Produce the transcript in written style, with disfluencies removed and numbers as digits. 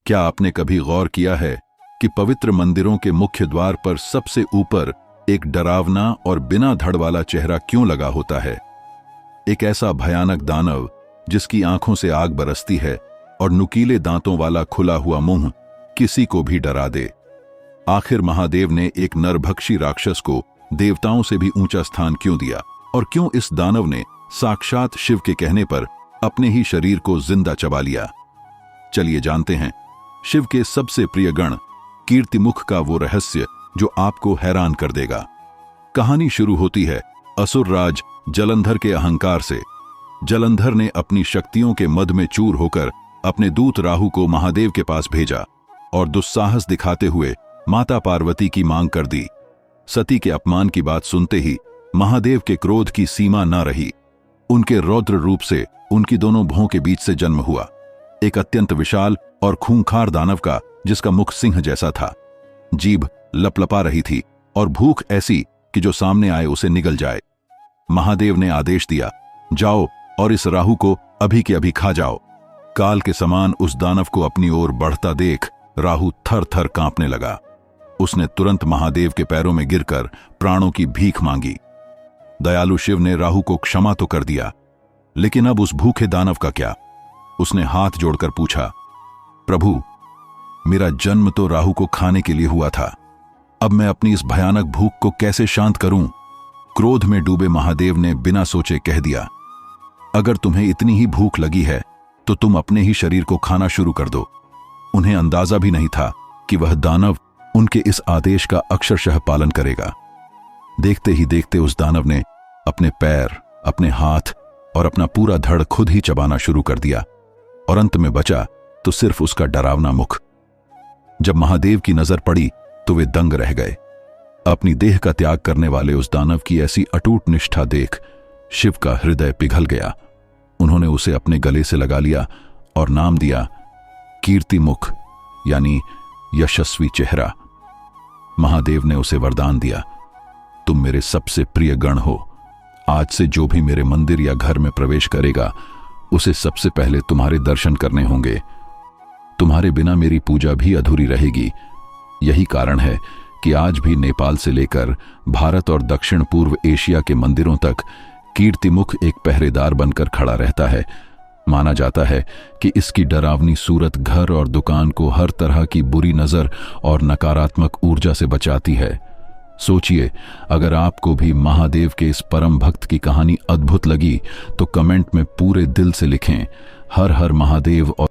क्या आपने कभी गौर किया है कि पवित्र मंदिरों के मुख्य द्वार पर सबसे ऊपर एक डरावना और बिना धड़ वाला चेहरा क्यों लगा होता है? एक ऐसा भयानक दानव जिसकी आंखों से आग बरसती है और नुकीले दांतों वाला खुला हुआ मुंह किसी को भी डरा दे। आखिर महादेव ने एक नरभक्षी राक्षस को देवताओं से भी ऊंचा स्थान क्यों दिया, और क्यों इस दानव ने साक्षात शिव के कहने पर अपने ही शरीर को जिंदा चबा लिया? चलिए जानते हैं शिव के सबसे प्रिय गण कीर्तिमुख का वो रहस्य जो आपको हैरान कर देगा। कहानी शुरू होती है असुर राज जलंधर के अहंकार से। जलंधर ने अपनी शक्तियों के मद में चूर होकर अपने दूत राहु को महादेव के पास भेजा और दुस्साहस दिखाते हुए माता पार्वती की मांग कर दी। सती के अपमान की बात सुनते ही महादेव के क्रोध की सीमा न रही। उनके रौद्र रूप से उनकी दोनों भौं के बीच से जन्म हुआ, एक अत्यंत विशाल और खूंखार दानव का, जिसका मुख सिंह जैसा था, जीभ लपलपा रही थी और भूख ऐसी कि जो सामने आए उसे निगल जाए। महादेव ने आदेश दिया, जाओ और इस राहु को अभी के अभी खा जाओ। काल के समान उस दानव को अपनी ओर बढ़ता देख राहु थर थर कांपने लगा। उसने तुरंत महादेव के पैरों में गिरकर प्राणों की भीख मांगी। दयालु शिव ने राहु को क्षमा तो कर दिया, लेकिन अब उस भूखे दानव का क्या? उसने हाथ जोड़कर पूछा, प्रभु, मेरा जन्म तो राहु को खाने के लिए हुआ था, अब मैं अपनी इस भयानक भूख को कैसे शांत करूं? क्रोध में डूबे महादेव ने बिना सोचे कह दिया, अगर तुम्हें इतनी ही भूख लगी है तो तुम अपने ही शरीर को खाना शुरू कर दो। उन्हें अंदाजा भी नहीं था कि वह दानव उनके इस आदेश का अक्षरशः पालन करेगा। देखते ही देखते उस दानव ने अपने पैर, अपने हाथ और अपना पूरा धड़ खुद ही चबाना शुरू कर दिया, और अंत में बचा तो सिर्फ उसका डरावना मुख। जब महादेव की नजर पड़ी तो वे दंग रह गए। अपनी देह का त्याग करने वाले उस दानव की ऐसी अटूट निष्ठा देख शिव का हृदय पिघल गया। उन्होंने उसे अपने गले से लगा लिया और नाम दिया कीर्तिमुख, यानी यशस्वी चेहरा। महादेव ने उसे वरदान दिया, तुम मेरे सबसे प्रिय गण हो। आज से जो भी मेरे मंदिर या घर में प्रवेश करेगा उसे सबसे पहले तुम्हारे दर्शन करने होंगे। तुम्हारे बिना मेरी पूजा भी अधूरी रहेगी। यही कारण है कि आज भी नेपाल से लेकर भारत और दक्षिण पूर्व एशिया के मंदिरों तक कीर्तिमुख एक पहरेदार बनकर खड़ा रहता है। माना जाता है कि इसकी डरावनी सूरत घर और दुकान को हर तरह की बुरी नजर और नकारात्मक ऊर्जा से बचाती है। सोचिए, अगर आपको भी महादेव के इस परम भक्त की कहानी अद्भुत लगी तो कमेंट में पूरे दिल से लिखें, हर हर महादेव। और